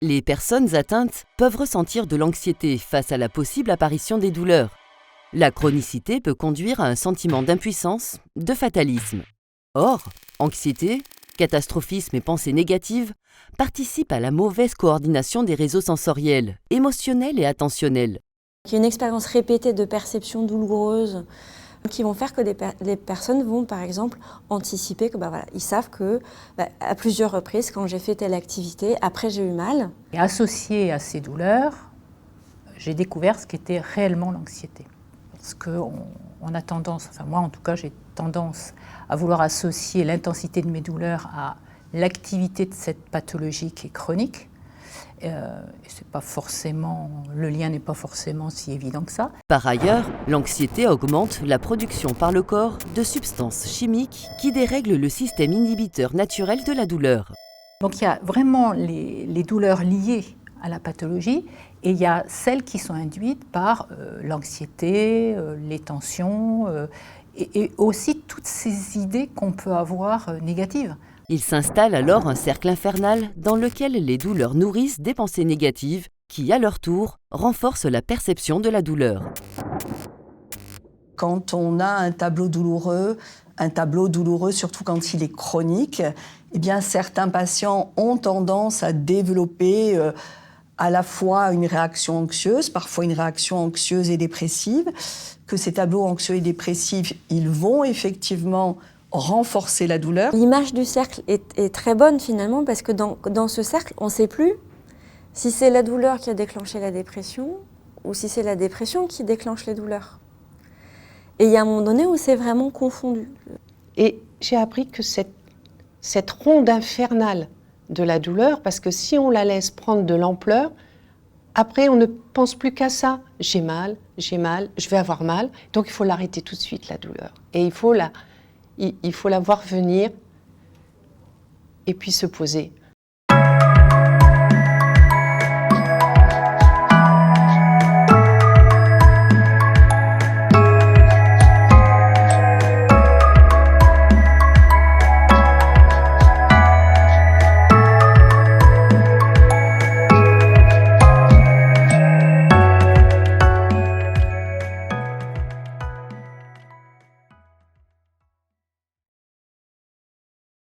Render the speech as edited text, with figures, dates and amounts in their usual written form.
Les personnes atteintes peuvent ressentir de l'anxiété face à la possible apparition des douleurs. La chronicité peut conduire à un sentiment d'impuissance, de fatalisme. Or, anxiété, catastrophisme et pensées négatives participent à la mauvaise coordination des réseaux sensoriels, émotionnels et attentionnels. Il y a une expérience répétée de perceptions douloureuses qui vont faire que les personnes vont, par exemple, anticiper que ils savent que à plusieurs reprises, quand j'ai fait telle activité, après j'ai eu mal. Et associé à ces douleurs, j'ai découvert ce qu'était réellement l'anxiété. Parce qu'on a tendance, enfin moi en tout cas, j'ai tendance à vouloir associer l'intensité de mes douleurs à l'activité de cette pathologie qui est chronique. Et c'est pas forcément, le lien n'est pas forcément si évident que ça. Par ailleurs, l'anxiété augmente la production par le corps de substances chimiques qui dérèglent le système inhibiteur naturel de la douleur. Donc il y a vraiment les douleurs liées à la pathologie et il y a celles qui sont induites par l'anxiété, les tensions et aussi toutes ces idées qu'on peut avoir négatives. Il s'installe alors un cercle infernal dans lequel les douleurs nourrissent des pensées négatives qui, à leur tour, renforcent la perception de la douleur. Quand on a un tableau douloureux surtout quand il est chronique, eh bien, certains patients ont tendance à développer à la fois une réaction anxieuse, parfois une réaction anxieuse et dépressive, que ces tableaux anxieux et dépressifs, ils vont effectivement renforcer la douleur. L'image du cercle est très bonne finalement parce que dans ce cercle, on ne sait plus si c'est la douleur qui a déclenché la dépression ou si c'est la dépression qui déclenche les douleurs. Et il y a un moment donné où c'est vraiment confondu. Et j'ai appris que cette ronde infernale de la douleur, parce que si on la laisse prendre de l'ampleur, après on ne pense plus qu'à ça. J'ai mal, je vais avoir mal. Donc il faut l'arrêter tout de suite, la douleur. Et il faut la voir venir et puis se poser.